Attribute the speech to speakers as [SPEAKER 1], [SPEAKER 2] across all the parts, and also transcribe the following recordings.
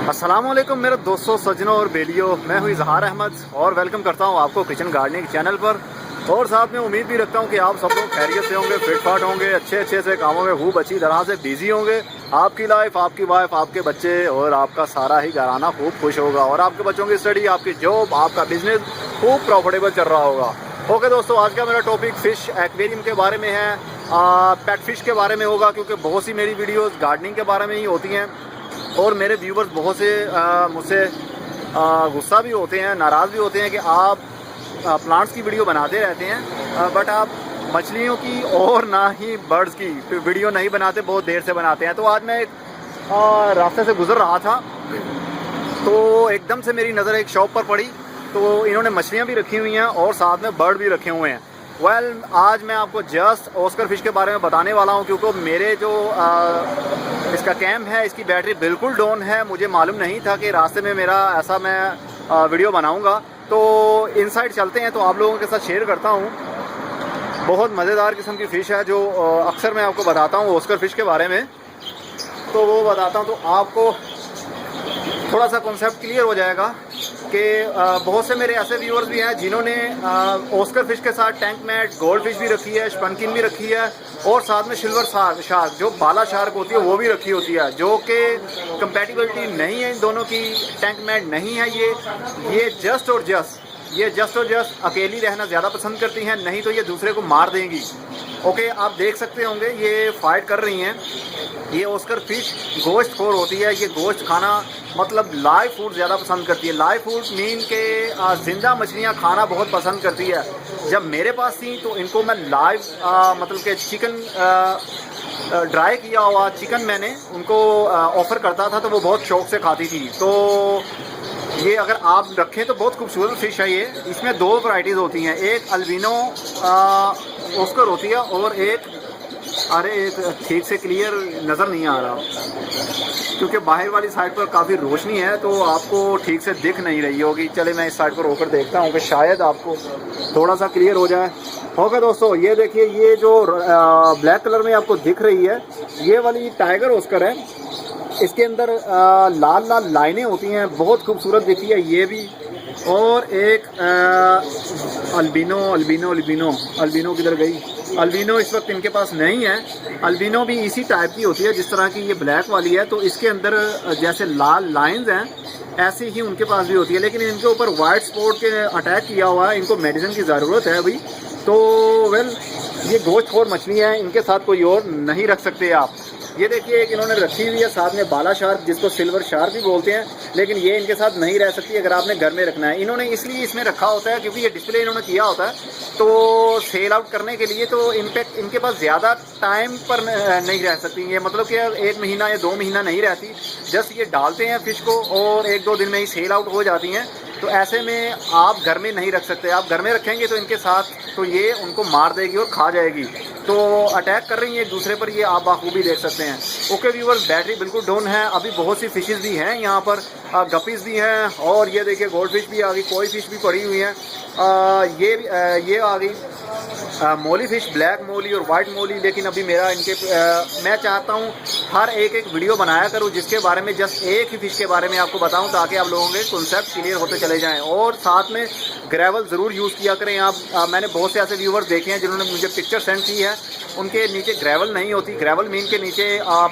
[SPEAKER 1] अस्सलाम वालेकुम मेरे दोस्तों, सज्जनों और बेलियों। मैं हूं इजहार अहमद और वेलकम करता हूं आपको किचन गार्डनिंग चैनल पर। और साथ में उम्मीद भी रखता हूं कि आप सब लोग खैरियत से होंगे, फिट फाट होंगे, अच्छे से कामों में खूब अच्छी तरह से बिजी होंगे। आपकी लाइफ, आपकी वाइफ, आपके बच्चे और आपका सारा ही घराना खूब खुश होगा और आपके बच्चों की स्टडी, आपकी जॉब, आपका बिजनेस खूब प्रॉफिटेबल चल रहा होगा। ओके दोस्तों, आज का मेरा टॉपिक फ़िश एक्वेरियम के बारे में है, पेट फिश के बारे में होगा, क्योंकि बहुत सी मेरी वीडियोज़ गार्डनिंग के बारे में ही होती हैं और मेरे व्यूवर्स बहुत से मुझसे गुस्सा भी होते हैं, नाराज़ भी होते हैं कि आप प्लांट्स की वीडियो बनाते रहते हैं बट आप मछलियों की और ना ही बर्ड्स की वीडियो नहीं बनाते, बहुत देर से बनाते हैं। तो आज मैं एक रास्ते से गुज़र रहा था तो एकदम से मेरी नज़र एक शॉप पर पड़ी, तो इन्होंने मछलियाँ भी रखी हुई हैं और साथ में बर्ड भी रखे हुए हैं। आज मैं आपको जस्ट ऑस्कर फिश के बारे में बताने वाला हूं, क्योंकि मेरे जो इसका कैम है, इसकी बैटरी बिल्कुल डाउन है। मुझे मालूम नहीं था कि रास्ते में मेरा ऐसा मैं वीडियो बनाऊंगा। तो इनसाइड चलते हैं, तो आप लोगों के साथ शेयर करता हूं। बहुत मज़ेदार किस्म की फ़िश है जो अक्सर मैं आपको बताता हूँ ऑस्कर फिश के बारे में, तो वो बताता हूँ तो आपको थोड़ा सा कॉन्सेप्ट क्लियर हो जाएगा कि बहुत से मेरे ऐसे व्यूअर्स भी हैं जिन्होंने ऑस्कर फिश के साथ टैंक मैट, गोल्ड फिश भी रखी है, स्पनकिन भी रखी है और साथ में सिल्वर शार्क जो बाला शार्क होती है वो भी रखी होती है, जो कि कंपैटिबिलिटी नहीं है इन दोनों की। टैंक मैट नहीं है ये जस्ट और जस्ट अकेली रहना ज़्यादा पसंद करती हैं, नहीं तो ये दूसरे को मार देंगी। ओके, आप देख सकते होंगे ये फाइट कर रही हैं। ये ऑस्कर फिश गोश्त खोर होती है, ये गोश्त खाना मतलब लाइव फूड ज़्यादा पसंद करती है। लाइव फूड मीन के ज़िंदा मछलियाँ खाना बहुत पसंद करती है। जब मेरे पास थी तो इनको मैं लाइव मतलब कि चिकन ड्राई किया हुआ चिकन मैंने उनको ऑफ़र करता था, तो वो बहुत शौक़ से खाती थी। तो ये अगर आप रखें तो बहुत खूबसूरत फ़िश है ये। इसमें दो वैरायटीज़ होती हैं, एक अल्बिनो ऑस्कर होती है और एक ठीक से क्लियर नज़र नहीं आ रहा क्योंकि बाहर वाली साइड पर काफ़ी रोशनी है तो आपको ठीक से दिख नहीं रही होगी। चले मैं इस साइड पर होकर देखता हूँ कि शायद आपको थोड़ा सा क्लियर हो जाए। ओके दोस्तों, ये देखिए, ये जो ब्लैक कलर में आपको दिख रही है ये वाली टाइगर ऑस्कर है। इसके अंदर लाल लाल लाइनें होती हैं, बहुत खूबसूरत दिखती है ये भी। और एक अल्बिनो किधर गई? अल्बिनो इस वक्त इनके पास नहीं है। अल्बिनो भी इसी टाइप की होती है जिस तरह की ये ब्लैक वाली है, तो इसके अंदर जैसे लाल लाइंस हैं ऐसी ही उनके पास भी होती है, लेकिन इनके ऊपर वाइट स्पॉट के अटैक किया हुआ है। इनको मेडिसिन की ज़रूरत है अभी। तो ये गोश्तखोर मछली है, इनके साथ कोई और नहीं रख सकते आप। ये देखिए, एक इन्होंने रखी हुई है साथ में बाला शार्क, जिसको सिल्वर शार्क भी बोलते हैं, लेकिन ये इनके साथ नहीं रह सकती अगर आपने घर में रखना है। इन्होंने इसलिए इसमें रखा होता है क्योंकि ये डिस्प्ले इन्होंने किया होता है तो सेल आउट करने के लिए। तो इनफैक्ट इनके पास ज़्यादा टाइम पर नहीं रह सकती ये, मतलब कि 1 महीना या 2 महीना नहीं रहती। जस्ट ये डालते हैं फ़िश को और 1-2 दिन में ही सेल आउट हो जाती हैं। तो ऐसे में आप घर में नहीं रख सकते। आप घर में रखेंगे तो इनके साथ तो ये उनको मार देगी और खा जाएगी। तो अटैक कर रही है एक दूसरे पर, ये आप बाखूबी देख सकते हैं। ओके व्यूअर्स, बैटरी बिल्कुल डाउन है। अभी बहुत सी फिशेस भी हैं यहाँ पर, गपीज़ भी हैं और ये देखिए गोल्ड फिश भी आ गई, कोई फिश भी पड़ी हुई है। ये आ गई मोली फ़िश, ब्लैक मोली और वाइट मोली। लेकिन अभी मेरा मैं चाहता हूँ हर एक वीडियो बनाया करूँ जिसके बारे में जस्ट एक ही फ़िश के बारे में आपको बताऊँ, ताकि आप लोगों के कॉन्सेप्ट क्लियर होते चले जाएं। और साथ में ग्रेवल ज़रूर यूज़ किया करें आप। मैंने बहुत से ऐसे व्यूवर्स देखे हैं जिन्होंने मुझे पिक्चर सेंड की है, उनके नीचे ग्रेवल नहीं होती। ग्रेवल मीन के नीचे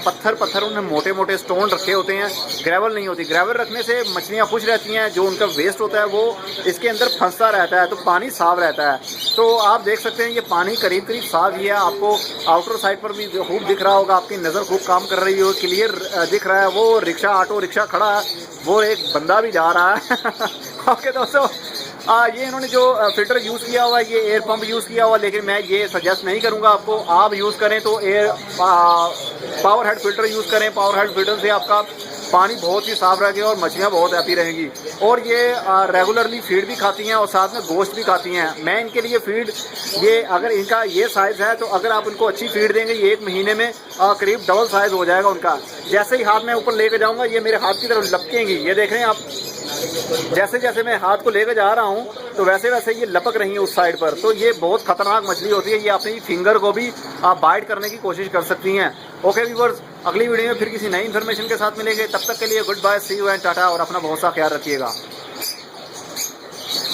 [SPEAKER 1] पत्थर उन्हें मोटे मोटे स्टोन रखे होते हैं, ग्रेवल नहीं होती। ग्रेवल रखने से मछलियाँ खुश रहती हैं, जो उनका वेस्ट होता है वो इसके अंदर फंसता रहता है, तो पानी साफ़ रहता है। तो आप देख सकते हैं ये पानी करीब साफ़ ही है। आपको आउटर साइड पर भी खूब दिख रहा होगा, आपकी नज़र खूब काम कर रही हो, क्लियर दिख रहा है। वो ऑटो रिक्शा खड़ा है, वो एक बंदा भी जा रहा है। ओके दोस्तों, ये इन्होंने जो फ़िल्टर यूज़ किया हुआ है, ये एयर पंप यूज़ किया हुआ है, लेकिन मैं ये सजेस्ट नहीं करूँगा आपको। आप यूज़ करें तो पावर हेड फ़िल्टर यूज़ करें। पावर हेड फ़िल्टर से आपका पानी बहुत ही साफ़ रहेगा और मछलियाँ बहुत हैप्पी रहेंगी। और ये रेगुलरली फीड भी खाती हैं और साथ में गोश्त भी खाती हैं। मैं इनके लिए फीड, ये अगर इनका ये साइज़ है तो अगर आप उनको अच्छी फीड देंगे ये 1 महीने में करीब डबल साइज़ हो जाएगा उनका। जैसे ही हाथ में ऊपर लेकर जाऊँगा ये मेरे हाथ की तरफ लपकेंगी। ये देख रहे हैं आप, जैसे जैसे मैं हाथ को लेकर जा रहा हूँ तो वैसे वैसे ये लपक रही है उस साइड पर। तो ये बहुत खतरनाक मछली होती है, ये अपनी फिंगर को भी आप बाइट करने की कोशिश कर सकती हैं। ओके व्यूअर्स, अगली वीडियो में फिर किसी नई इन्फॉर्मेशन के साथ मिलेंगे, तब तक के लिए goodbye, see you and tata, और अपना बहुत सा ख्याल रखिएगा।